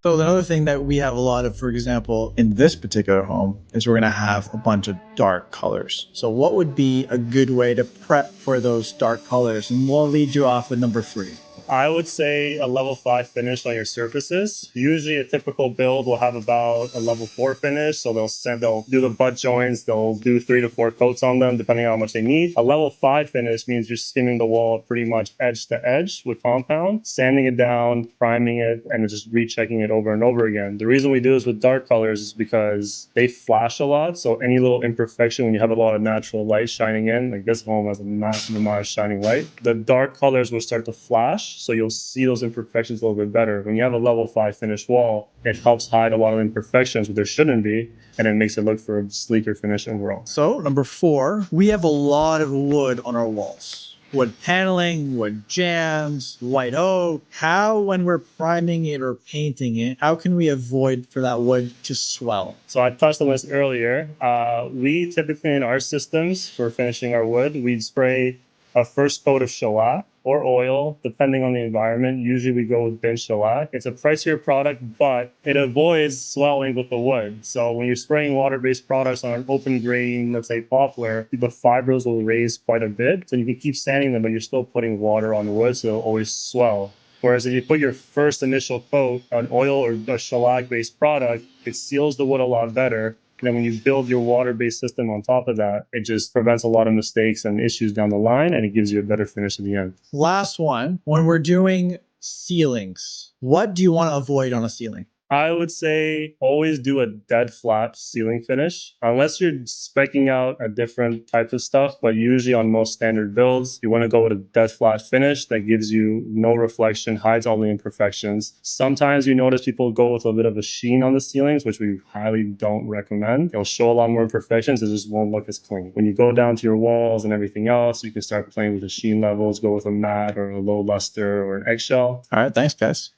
So another thing that we have a lot of, for example, in this particular home, is we're going to have a bunch of dark colors. So what would be a good way to prep for those dark colors? And we'll lead you off with number 3. I would say a level 5 finish on your surfaces. Usually a typical build will have about a level 4 finish. So they'll do the butt joints, they'll do 3 to 4 coats on them, depending on how much they need. A level 5 finish means you're skimming the wall pretty much edge to edge with compound, sanding it down, priming it, and just rechecking it over and over again. The reason we do this with dark colors is because they flash a lot. So any little imperfection, when you have a lot of natural light shining in, like this home has a massive amount of shining light, the dark colors will start to flash. So you'll see those imperfections a little bit better. When you have a level 5 finished wall, it helps hide a lot of imperfections where there shouldn't be, and it makes it look for a sleeker finish overall. So number 4, we have a lot of wood on our walls. Wood paneling, wood jambs, white oak. How, when we're priming it or painting it, how can we avoid for that wood to swell? So I touched on this earlier. We typically in our systems for finishing our wood, we'd spray a first coat of shellac or oil, depending on the environment. Usually we go with bin shellac. It's a pricier product, but it avoids swelling with the wood. So when you're spraying water-based products on an open grain, let's say poplar, the fibers will raise quite a bit. So you can keep sanding them, but you're still putting water on the wood, so it'll always swell. Whereas if you put your first initial coat on oil or a shellac-based product, it seals the wood a lot better. And then when you build your water-based system on top of that, it just prevents a lot of mistakes and issues down the line, and it gives you a better finish at the end. Last one, when we're doing ceilings, what do you want to avoid on a ceiling? I would say always do a dead flat ceiling finish, unless you're speccing out a different type of stuff. But usually on most standard builds, you want to go with a dead flat finish that gives you no reflection, hides all the imperfections. Sometimes you notice people go with a bit of a sheen on the ceilings, which we highly don't recommend. It'll show a lot more imperfections. It just won't look as clean. When you go down to your walls and everything else, you can start playing with the sheen levels, go with a matte or a low luster or an eggshell. All right, thanks, guys.